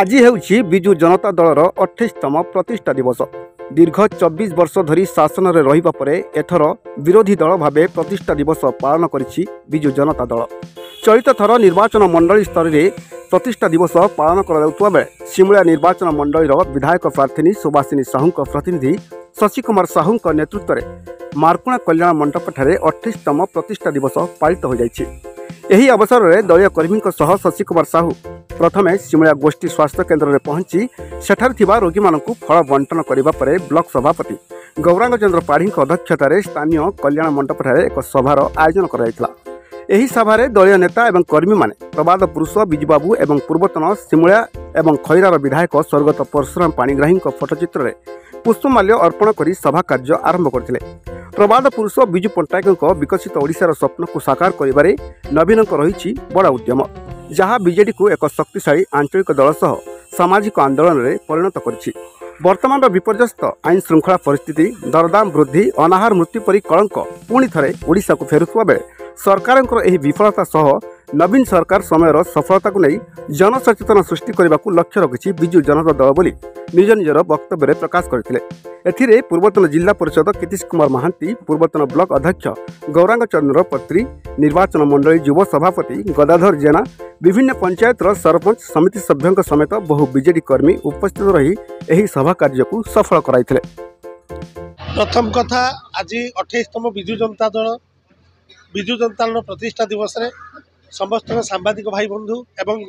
आज ହେଉଛି ବିଜୁ ଜନତା ଦଳର 28ତମ ପ୍ରତିଷ୍ଠା ଦିବସ। ଦୀର୍ଘ 24 ବର୍ଷ ଧରି ଶାସନରେ ରହିବା ପରେ ଏଥର ବିରୋଧୀ ଦଳ ଭାବେ ପ୍ରତିଷ୍ଠା ଦିବସ ପାଳନ କରିଛି ବିଜୁ ଜନତା ଦଳ। ଚଳିତ ଥର ନିର୍ବାଚନ ମଣ୍ଡଳୀ ସ୍ତରରେ ପ୍ରତିଷ୍ଠା ଦିବସ ପାଳନ କରାଯାଉଥିବା ବେଳେ ସିମୁଳିଆ ନିର୍ବାଚନ ମଣ୍ଡଳୀର ବିଧାୟକ ପ୍ରାର୍ଥିନୀ ସୁବାସିନୀ ସାହୁଙ୍କ ପ୍ରତିନିଧି ଶଶି କୁମାର ସାହୁଙ୍କ ନେତୃତ୍ୱରେ ମାର୍କୁଣା କଲ୍ୟାଣ ମଣ୍ଡପଠାରେ 28ତମ ପ୍ରତିଷ୍ଠା ଦିବସ ପାଳିତ ହୋଇଯାଇଛି। ଏହି ଅବସରରେ ଦଳୀୟ କର୍ମୀଙ୍କ ସହ ଶଶି କୁମାର ସାହୁ ପ୍ରଥମେ ସିମୁଳିଆ ଗୋଷ୍ଠୀ ସ୍ୱାସ୍ଥ୍ୟ କେନ୍ଦ୍ରରେ ପହଞ୍ଚି ସେଠାରେ ଥିବା ରୋଗୀମାନଙ୍କୁ ଫଳ ବଣ୍ଟନ କରିବା ପରେ ବ୍ଲକ ସଭାପତି ଗୌରାଙ୍ଗ ଚନ୍ଦ୍ର ପାଢ଼ୀଙ୍କ ଅଧ୍ୟକ୍ଷତାରେ ସ୍ଥାନୀୟ କଲ୍ୟାଣ ମଣ୍ଡପଠାରେ ଏକ ସଭାର ଆୟୋଜନ କରାଯାଇଥିଲା। ଏହି ସଭାରେ ଦଳୀୟ ନେତା ଏବଂ କର୍ମୀମାନେ ପ୍ରବାଦ ପୁରୁଷ ବିଜୁବାବୁ ଏବଂ ପୂର୍ବତନ ସିମୁଳିଆ ଏବଂ ଖଇରାର ବିଧାୟକ ସ୍ୱର୍ଗତ ପରଶୁରାମ ପାଣିଗ୍ରାହୀଙ୍କ ଫଟୋଚିତ୍ରରେ ପୁଷ୍ପମାଲ୍ୟ ଅର୍ପଣ କରି ସଭା କାର୍ଯ୍ୟ ଆରମ୍ଭ କରିଥିଲେ। ପ୍ରବାଦ ପୁରୁଷ ବିଜୁ ପଟ୍ଟନାୟକଙ୍କ ବିକଶିତ ଓଡ଼ିଶାର ସ୍ୱପ୍ନକୁ ସାକାର କରିବାରେ ନବୀନଙ୍କ ରହିଛି ବଡ଼ ଉଦ୍ୟମ, ଯାହା ବିଜେଡିକୁ ଏକ ଶକ୍ତିଶାଳୀ ଆଞ୍ଚଳିକ ଦଳ ସହ ସାମାଜିକ ଆନ୍ଦୋଳନରେ ପରିଣତ କରିଛି। ବର୍ତ୍ତମାନର ବିପର୍ଯ୍ୟସ୍ତ ଆଇନ ଶୃଙ୍ଖଳା ପରିସ୍ଥିତି, ଦରଦାମ ବୃଦ୍ଧି, ଅନାହାର ମୃତ୍ୟୁ ପରି କଳଙ୍କ ପୁଣି ଥରେ ଓଡ଼ିଶାକୁ ଫେରୁଥିବା ବେଳେ ସରକାରଙ୍କର ଏହି ବିଫଳତା ସହ ନବୀନ ସରକାର ସମୟର ସଫଳତାକୁ ନେଇ ଜନସଚେତନ ସୃଷ୍ଟି କରିବାକୁ ଲକ୍ଷ୍ୟ ରଖିଛି ବିଜୁ ଜନତା ଦଳ ବୋଲି ନିଜ ନିଜର ବକ୍ତବ୍ୟରେ ପ୍ରକାଶ କରିଥିଲେ। ଏଥିରେ ପୂର୍ବତନ ଜିଲ୍ଲା ପରିଷଦ କିତିଶ କୁମାର ମହାନ୍ତି, ପୂର୍ବତନ ବ୍ଲକ ଅଧ୍ୟକ୍ଷ ଗୌରାଙ୍ଗ ଚନ୍ଦ୍ର ପତ୍ରୀ, ନିର୍ବାଚନ ମଣ୍ଡଳୀ ଯୁବ ସଭାପତି ଗଦାଧର ଜେନା, ବିଭିନ୍ନ ପଞ୍ଚାୟତର ସରପଞ୍ଚ ସମିତି ସଭ୍ୟଙ୍କ ସମେତ ବହୁ ବିଜେଡି କର୍ମୀ ଉପସ୍ଥିତ ରହି ଏହି ସଭା କାର୍ଯ୍ୟକୁ ସଫଳ କରାଇଥିଲେ। प्रथम कथा आज 28तम विजु जनता दल प्रतिष्ठा दिवस रे समस्त सांबादिक भाई बंधु एवं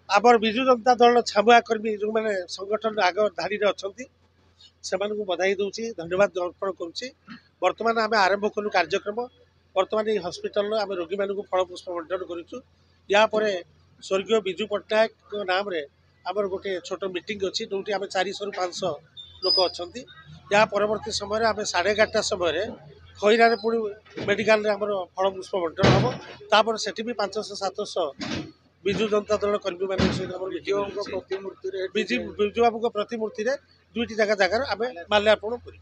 आमर विजु जनता दल छामुआ कर्मी जो मैंने संगठन आग धाड़ी में अच्छा से बधाई दूची, धन्यवाद अर्पण करुच्ची। बर्तमान आम आरंभ कलु कार्यक्रम। बर्तमान ये हस्पिटाल आम रोगी मान फल पुष्प बंटन करुचु। यापर स्वर्गीय विजु पट्टनायक नाम रे आमर गोटे छोट मीटिंग अच्छी जो आम 400 ରୁ 500 लोक अच्छा। या परवर्ती समय आम 11:30 समय खैरार पुणी मेडिकल आमर फल पुष्प बंटन हम। तापर से 500-700 विजु जनता दल कर्मी मान विजु बाबू प्रतिमूर्ति दुईटी जगह आम माल्यार्पण कर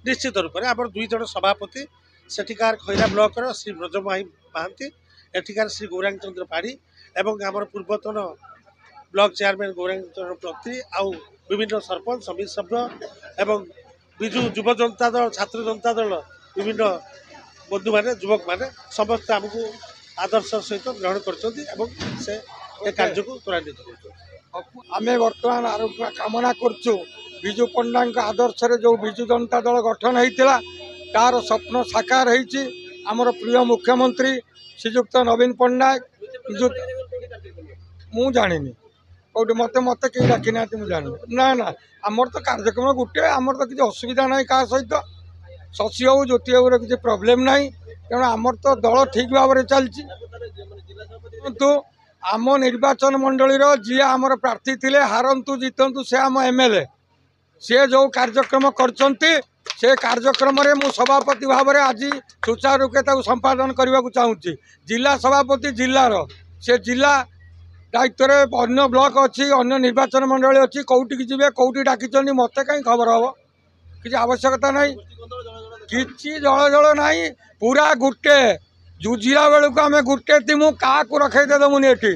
निश्चित रूप से आम 2 जन सभापति सेठिकार खैरा ब्लॉक श्री ब्रजमाही महांती, एठिकार श्री गौरांग चंद्र पाढ़ी एवं आमर पूर्वतन ब्लॉक चेयरमैन गौरांग चंद्र पत्री आउ विभिन्न सरपंच समिति सभ्य एवं विजु युव जनता दल छात्र जनता दल विभिन्न बंधु मैंने युवक मैंने समस्त आमको आदर्श सहित ग्रहण कर कार्य को त्वरान्वित आम बर्तमान कामना करचु विजु पट्टनायक आदर्श जो विजु जनता दल गठन होता तार स्वप्न साकार होती। आमर प्रिय मुख्यमंत्री श्रीजुक्त नवीन पट्टनायक मु जानी कौटे मत मत कहीं डाकी ना जानी ना ना आमर तो कार्यक्रम गोटे आमर तो किसी असुविधा ना क्या सहित शशि बाबू ज्योति बाबूर किसी प्रोब्लेम ना तेणु आमर तो दल ठीक भाव में चलती। किंतु आम निर्वाचन मंडली जी आमर प्रार्थी थे हारंतु जितंतु से आम एमएलए सी जो कार्यक्रम करछंती से कार्यक्रम रे मु सभापति भाव में आज सुचारू रूपे संपादन करने को चाहूँगी। जिला सभापति जिलार से जिला दायित्व अन्य ब्लॉक अच्छी अन्य निर्वाचन मंडली अच्छी कौटी जी कौटी डाकी मत कहीं खबर हम कि आवश्यकता नहीं कि जल जल नहीं पूरा गुटे जुझिला बेलू आम गुटे तीमु क्या रखेदेमुनि एटी